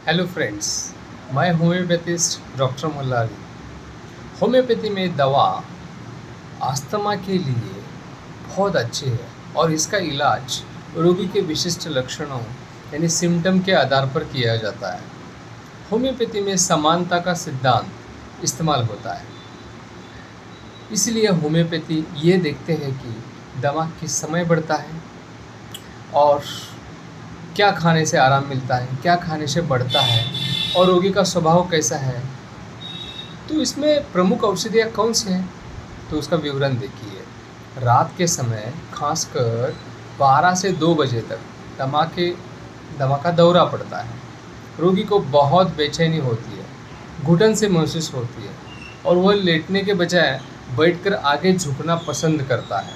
Hello friends, मैं होम्योपैथिस्ट doctor मुल्ला Ali. Homeopathy में दवा अस्थमा के लिए बहुत अच्छी है और इसका इलाज रोगी के विशिष्ट लक्षणों यानी सिम्टम के आधार पर किया जाता है। होम्योपैथी में समानता का सिद्धांत इस्तेमाल होता है, इसलिए होम्योपैथी ये देखते हैं कि दवा किस समय बढ़ता है और क्या खाने से आराम मिलता है, क्या खाने से बढ़ता है और रोगी का स्वभाव कैसा है। तो इसमें प्रमुख औषधियाँ कौन सी हैं, तो उसका विवरण देखिए। रात के समय खासकर 12 से 2 बजे तक दमा का दौरा पड़ता है। रोगी को बहुत बेचैनी होती है, घुटन से महसूस होती है और वह लेटने के बजाय बैठकर आगे झुकना पसंद करता है।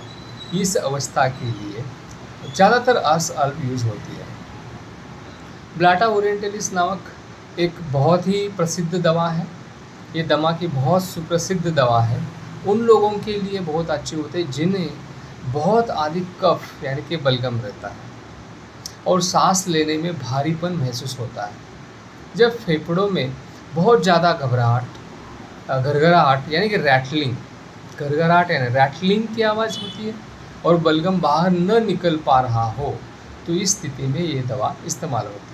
इस अवस्था के लिए ज़्यादातर अल्प यूज होती है। ब्लाटा ओरिएंटलिस नामक एक बहुत ही प्रसिद्ध दवा है। ये दमा की बहुत सुप्रसिद्ध दवा है। उन लोगों के लिए बहुत अच्छी होती है जिन्हें बहुत अधिक कफ यानी कि बलगम रहता है और सांस लेने में भारीपन महसूस होता है। जब फेफड़ों में बहुत ज़्यादा घरघराहट यानी कि घरघराहट यानी रैटलिंग की आवाज़ होती है और बलगम बाहर न निकल पा रहा हो, तो इस स्थिति में ये दवा इस्तेमाल होती है।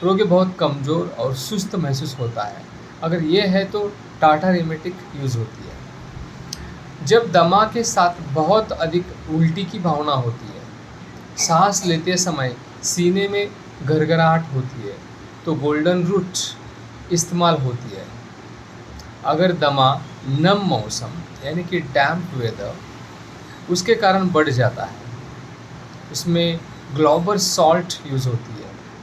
रोगी बहुत कमज़ोर और सुस्त महसूस होता है। अगर ये है तो टाटा रेमेटिक यूज़ होती है। जब दमा के साथ बहुत अधिक उल्टी की भावना होती है, सांस लेते समय सीने में घरघराहट होती है, तो गोल्डन रूट इस्तेमाल होती है। अगर दमा नम मौसम यानी कि डैम्प वेदर उसके कारण बढ़ जाता है, उसमें ग्लोबर सॉल्ट यूज़ होती है।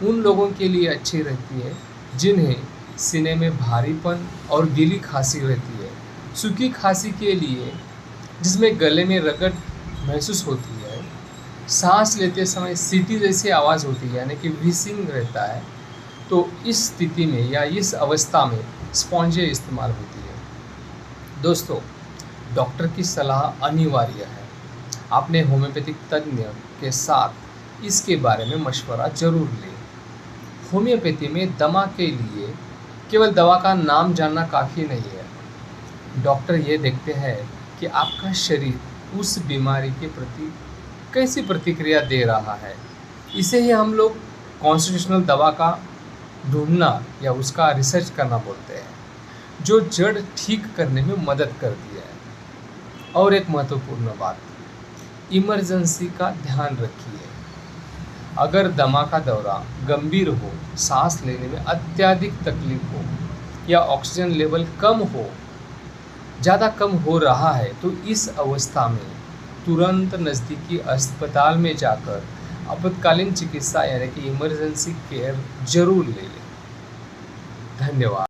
उन लोगों के लिए अच्छी रहती है जिन्हें सीने में भारीपन और गीली खांसी रहती है। सूखी खांसी के लिए जिसमें गले में रगड़ महसूस होती है, सांस लेते समय सीटी जैसी आवाज़ होती है यानी कि व्हीसिंग रहता है, तो इस स्थिति में या इस अवस्था में स्पॉन्जें इस्तेमाल होती है। दोस्तों, डॉक्टर की सलाह अनिवार्य है। आपने होम्योपैथिक तज्ञ के साथ इसके बारे में मशवरा ज़रूर लें। होम्योपैथी में दमा के लिए केवल दवा का नाम जानना काफ़ी नहीं है। डॉक्टर ये देखते हैं कि आपका शरीर उस बीमारी के प्रति कैसी प्रतिक्रिया दे रहा है। इसे ही हम लोग कॉन्स्टिट्यूशनल दवा का ढूंढना या उसका रिसर्च करना बोलते हैं, जो जड़ ठीक करने में मदद करती है। और एक महत्वपूर्ण बात, इमरजेंसी का ध्यान रखिए। अगर दमा का दौरा गंभीर हो, सांस लेने में अत्यधिक तकलीफ हो या ऑक्सीजन लेवल ज़्यादा कम हो रहा है, तो इस अवस्था में तुरंत नज़दीकी अस्पताल में जाकर आपातकालीन चिकित्सा यानी कि इमरजेंसी केयर जरूर ले लें। धन्यवाद।